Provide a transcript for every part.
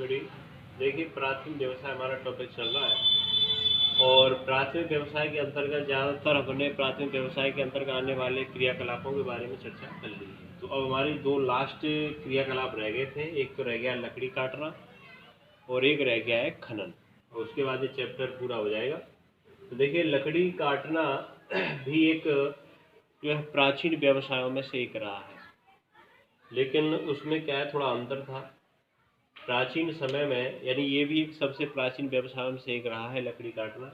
Everybody. देखिए, प्राचीन व्यवसाय हमारा टॉपिक चल रहा है और प्राचीन व्यवसाय के अंतर्गत ज़्यादातर हमने प्राचीन व्यवसाय के अंतर्गत आने वाले क्रियाकलापों के बारे में चर्चा कर ली है। तो अब हमारी दो लास्ट क्रियाकलाप रह गए थे। एक तो रह गया लकड़ी काटना और एक रह गया है खनन, और उसके बाद ये चैप्टर पूरा हो जाएगा। तो देखिए, लकड़ी काटना भी एक जो है प्राचीन व्यवसायों में से एक रहा है, लेकिन उसमें क्या है, थोड़ा अंतर था। प्राचीन समय में यानी ये भी एक सबसे प्राचीन व्यवसायों में से एक रहा है लकड़ी काटना।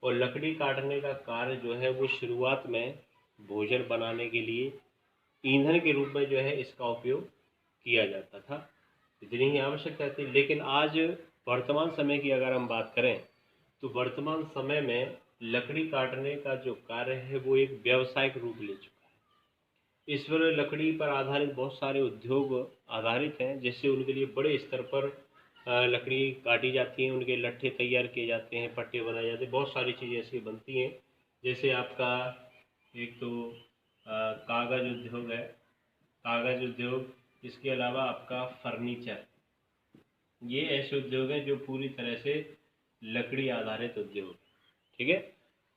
और लकड़ी काटने का कार्य जो है वो शुरुआत में भोजन बनाने के लिए ईंधन के रूप में जो है इसका उपयोग किया जाता था, इतनी ही आवश्यकता थी। लेकिन आज वर्तमान समय की अगर हम बात करें तो वर्तमान समय में लकड़ी काटने का जो कार्य है वो एक व्यावसायिक रूप ले चुका है। इस पर लकड़ी पर आधारित बहुत सारे उद्योग आधारित हैं, जिससे उनके लिए बड़े स्तर पर लकड़ी काटी जाती है, उनके लट्ठे तैयार किए जाते हैं, पट्टे बनाए जाते हैं, बहुत सारी चीज़ें ऐसी बनती हैं। जैसे आपका एक तो कागज़ उद्योग है, कागज़ उद्योग, इसके अलावा आपका फर्नीचर, ये ऐसे उद्योग हैं जो पूरी तरह से लकड़ी आधारित उद्योग, ठीक है।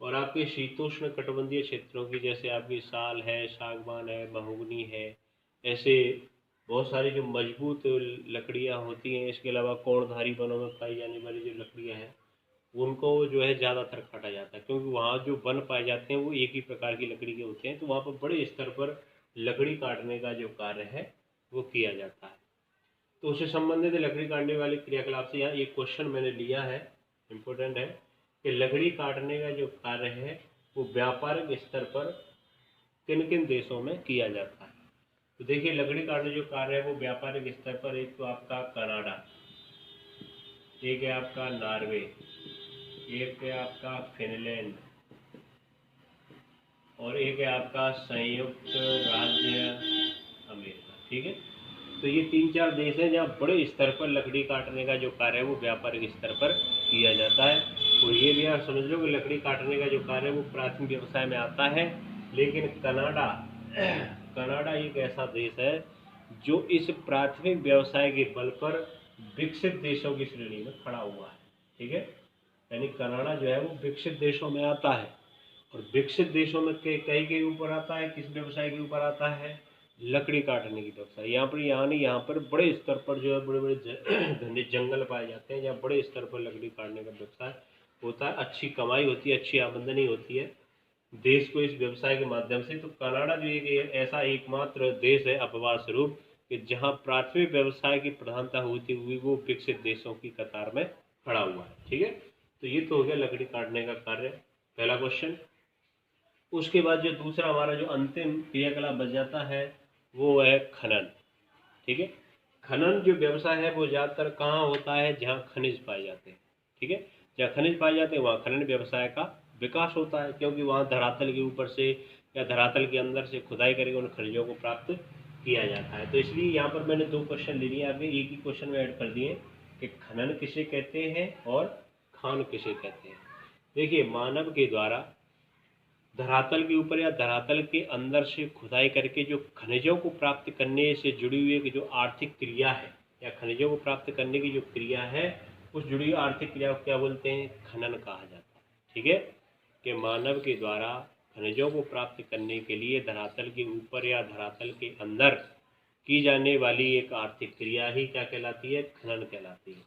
और आपके शीतोष्ण कटिबंधीय क्षेत्रों की, जैसे आपकी साल है, सागवान है, महोगनी है, ऐसे बहुत सारी जो मजबूत लकड़ियाँ होती हैं। इसके अलावा कोणधारी वनों में पाई जाने वाली जो लकड़ियाँ हैं उनको जो है ज़्यादातर काटा जाता है, क्योंकि वहाँ जो वन पाए जाते हैं वो एक ही प्रकार की लकड़ी के होते हैं। तो वहाँ पर बड़े स्तर पर लकड़ी काटने का जो कार्य है वो किया जाता है। तो उससे संबंधित लकड़ी काटने वाले क्रियाकलाप से यहाँ एक क्वेश्चन मैंने लिया है, इम्पोर्टेंट है, कि लकड़ी काटने का जो कार्य है वो व्यापारिक स्तर पर किन किन देशों में किया जाता है। तो देखिए, लकड़ी काटने जो कार्य है वो व्यापारिक स्तर पर, एक तो आपका कनाडा, एक है आपका नॉर्वे, एक है आपका फिनलैंड और एक है आपका संयुक्त राज्य अमेरिका, ठीक है। तो ये 3-4 देश हैं जहाँ बड़े स्तर पर लकड़ी काटने का जो कार्य है वो व्यापारिक स्तर पर किया जाता है। और ये भी आप समझ लो कि लकड़ी काटने का जो कार्य है वो प्राचीन व्यवसाय में आता है। लेकिन कनाडा कनाडा एक ऐसा देश है जो इस प्राथमिक व्यवसाय के बल पर विकसित देशों की श्रेणी में खड़ा हुआ है, ठीक है। यानी कनाडा जो है वो विकसित देशों में आता है, और विकसित देशों में कई के ऊपर आता है, किस व्यवसाय के ऊपर आता है, लकड़ी काटने की व्यवसाय। यहाँ पर बड़े स्तर पर जो है बड़े बड़े घने जंगल पाए जाते हैं जहाँ बड़े स्तर पर लकड़ी काटने का व्यवसाय होता है। अच्छी कमाई होती है, अच्छी आमदनी होती है देश को इस व्यवसाय के माध्यम से। तो कनाडा जो एक ऐसा एकमात्र देश है अपवाद स्वरूप कि जहाँ प्राथमिक व्यवसाय की प्रधानता होती हुई वो विकसित देशों की कतार में खड़ा हुआ है, ठीक है। तो ये तो हो गया लकड़ी काटने का कार्य, पहला क्वेश्चन। उसके बाद जो दूसरा हमारा जो अंतिम क्रियाकलाप बच जाता है वो है खनन, ठीक है। खनन जो व्यवसाय है वो ज़्यादातर कहाँ होता है, जहाँ खनिज पाए जाते हैं, ठीक है। जहाँ खनिज पाए जाते हैं वहाँ खनन व्यवसाय का विकास होता है, क्योंकि वहाँ धरातल के ऊपर से या धरातल के अंदर से खुदाई करके उन खनिजों को प्राप्त किया जाता है। तो इसलिए यहाँ पर मैंने 2 क्वेश्चन ले लिए, आगे एक ही क्वेश्चन में ऐड कर दिए कि खनन किसे कहते हैं और खान किसे कहते हैं। देखिए, मानव के द्वारा धरातल के ऊपर या धरातल के अंदर से खुदाई करके जो खनिजों को प्राप्त करने से जुड़ी हुई जो आर्थिक क्रिया है, या खनिजों को प्राप्त करने की जो क्रिया है उस जुड़ी हुई आर्थिक क्रिया को क्या बोलते हैं, खनन कहा जाता है, ठीक है। कि मानव के द्वारा खनिजों को प्राप्त करने के लिए धरातल के ऊपर या धरातल के अंदर की जाने वाली एक आर्थिक क्रिया ही क्या कहलाती है, खनन कहलाती है।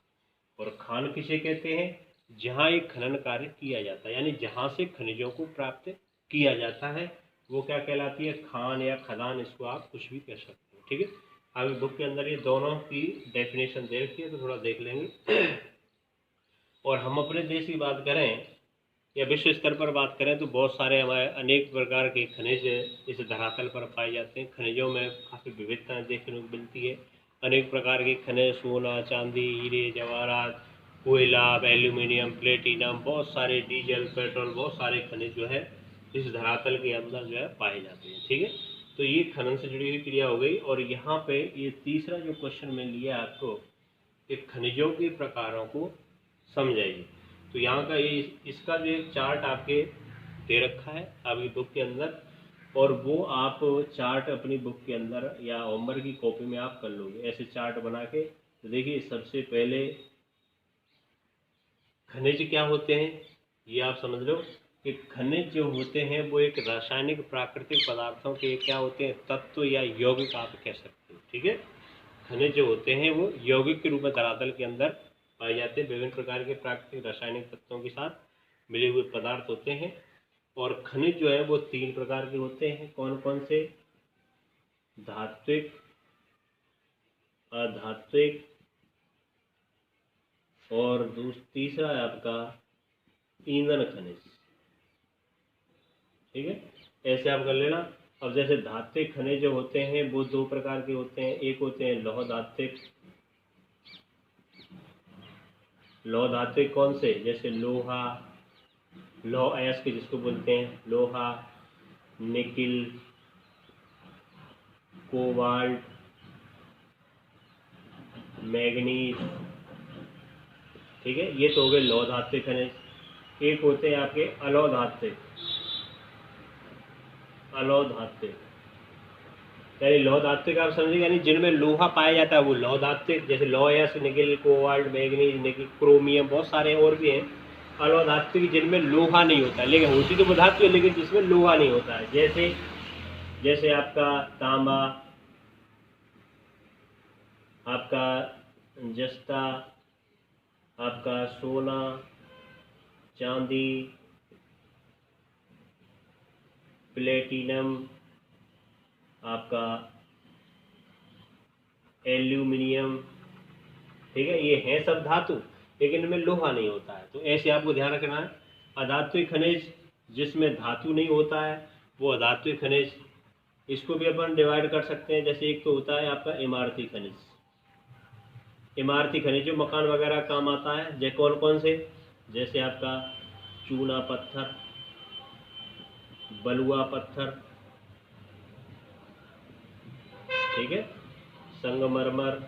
और खान किसे कहते हैं, जहाँ एक खनन कार्य किया जाता है, यानी जहाँ से खनिजों को प्राप्त किया जाता है वो क्या कहलाती है, खान या खदान, इसको आप कुछ भी कह सकते हो, ठीक है। आगे बुक के अंदर ये दोनों की डेफिनेशन दे रखी है, तो थोड़ा देख लेंगे। और हम अपने देश की बात करें या विश्व स्तर पर बात करें तो बहुत सारे हमारे अनेक प्रकार के खनिज इस धरातल पर पाए जाते हैं। खनिजों में काफ़ी विविधताएं देखने को मिलती है। अनेक प्रकार के खनिज, सोना, चांदी, हीरे जवाहरात, कोयला, एल्यूमिनियम, प्लेटिनम, बहुत सारे डीजल, पेट्रोल, बहुत सारे खनिज जो है इस धरातल के अंदर जो है पाए जाते हैं, ठीक है। तो ये खनन से जुड़ी हुई क्रिया हो गई। और यहाँ पे ये तीसरा जो क्वेश्चन मैं लिया आपको कि खनिजों के प्रकारों को समझाइए। तो यहाँ का ये इसका जो एक चार्ट आपके दे रखा है आपकी बुक के अंदर, और वो आप चार्ट अपनी बुक के अंदर या होमवर्क की कॉपी में आप कर लोगे। ऐसे चार्ट बना के तो देखिए सबसे पहले खनिज क्या होते हैं ये आप समझ लो कि खनिज जो होते हैं वो एक रासायनिक प्राकृतिक पदार्थों के क्या होते हैं, तत्व या यौगिक आप कह सकते हो। ठीक है, खनिज जो होते हैं वो यौगिक के रूप में धरातल के अंदर पाए जाते हैं, विभिन्न प्रकार के प्राकृतिक रासायनिक तत्वों के साथ मिले हुए पदार्थ होते हैं। और खनिज जो है वो 3 प्रकार के होते हैं। कौन कौन से? धात्विक, अधात्विक और तीसरा है आपका ईंधन खनिज। ठीक है, ऐसे आप कर लेना। अब जैसे धात्विक खनिज जो होते हैं वो 2 प्रकार के होते हैं। एक होते हैं लौह धात्विक। लौह धात्विक कौन से? जैसे लोहा, लौह अयस्क जिसको बोलते हैं, लोहा, निकिल, कोबाल्ट, मैग्नीज। ठीक है, ये तो हो गए लौह धात्विक खनिज। एक होते हैं आपके अलौह धात्विक। अलौह धात्विक यानी लौह धात्विक आप समझिए, यानी जिनमें लोहा पाया जाता है वो लौह धात्विक, जैसे लौह अयस्क, nickel, cobalt, manganese, nickel, chromium, बहुत सारे और भी हैं। अलौह धात्विक जिनमें लोहा नहीं होता, लेकिन होती तो वो धातु है लेकिन जिसमें लोहा नहीं होता है। जैसे जैसे आपका तांबा, आपका जस्ता, आपका सोना, चांदी, प्लेटिनम, आपका एल्यूमिनियम। ठीक है, ये हैं सब धातु, लेकिन इनमें लोहा नहीं होता है। तो ऐसे आपको ध्यान रखना है। अधात्विक खनिज जिसमें धातु नहीं होता है वो अधात्विक खनिज। इसको भी अपन डिवाइड कर सकते हैं। जैसे एक तो होता है आपका इमारती खनिज। इमारती खनिज जो मकान वगैरह काम आता है। जैसे कौन कौन से? जैसे आपका चूना पत्थर, बलुआ पत्थर, ठीक है, संगमरमर,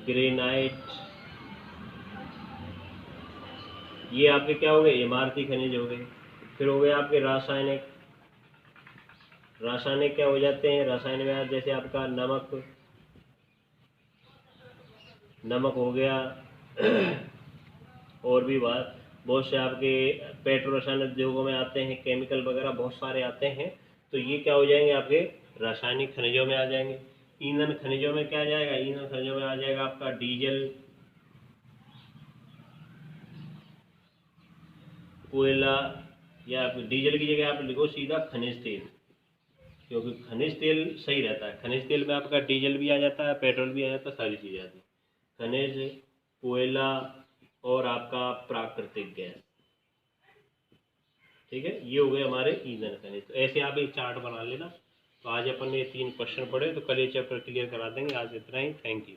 ग्रेनाइट, ये आपके क्या हो गए? इमारती खनिज हो गए। फिर हो गए आपके रासायनिक। रासायनिक क्या हो जाते हैं? रासायनिक में जैसे आपका नमक, नमक हो गया और भी बहुत से आपके पेट्रो रसायन उद्योगों में आते हैं, केमिकल वगैरह बहुत सारे आते हैं। तो ये क्या हो जाएंगे? आपके रासायनिक खनिजों में आ जाएंगे। ईंधन खनिजों में क्या आ जाएगा? ईंधन खनिजों में आ जाएगा आपका डीजल, कोयला, या डीजल की जगह आप लिखो सीधा खनिज तेल, क्योंकि खनिज तेल सही रहता है। खनिज तेल में आपका डीजल भी आ जाता है, पेट्रोल भी आ जाता है, सारी चीज़ें आती है। खनिज, कोयला और आपका प्राकृतिक गैस। ठीक है, ये हो गए हमारे ईंधन खनिज। तो ऐसे आप एक चार्ट बना लेना। तो आज अपन ने 3 क्वेश्चन पढ़े, तो कल ये चैप्टर क्लियर करा देंगे। आज इतना ही। Thank you.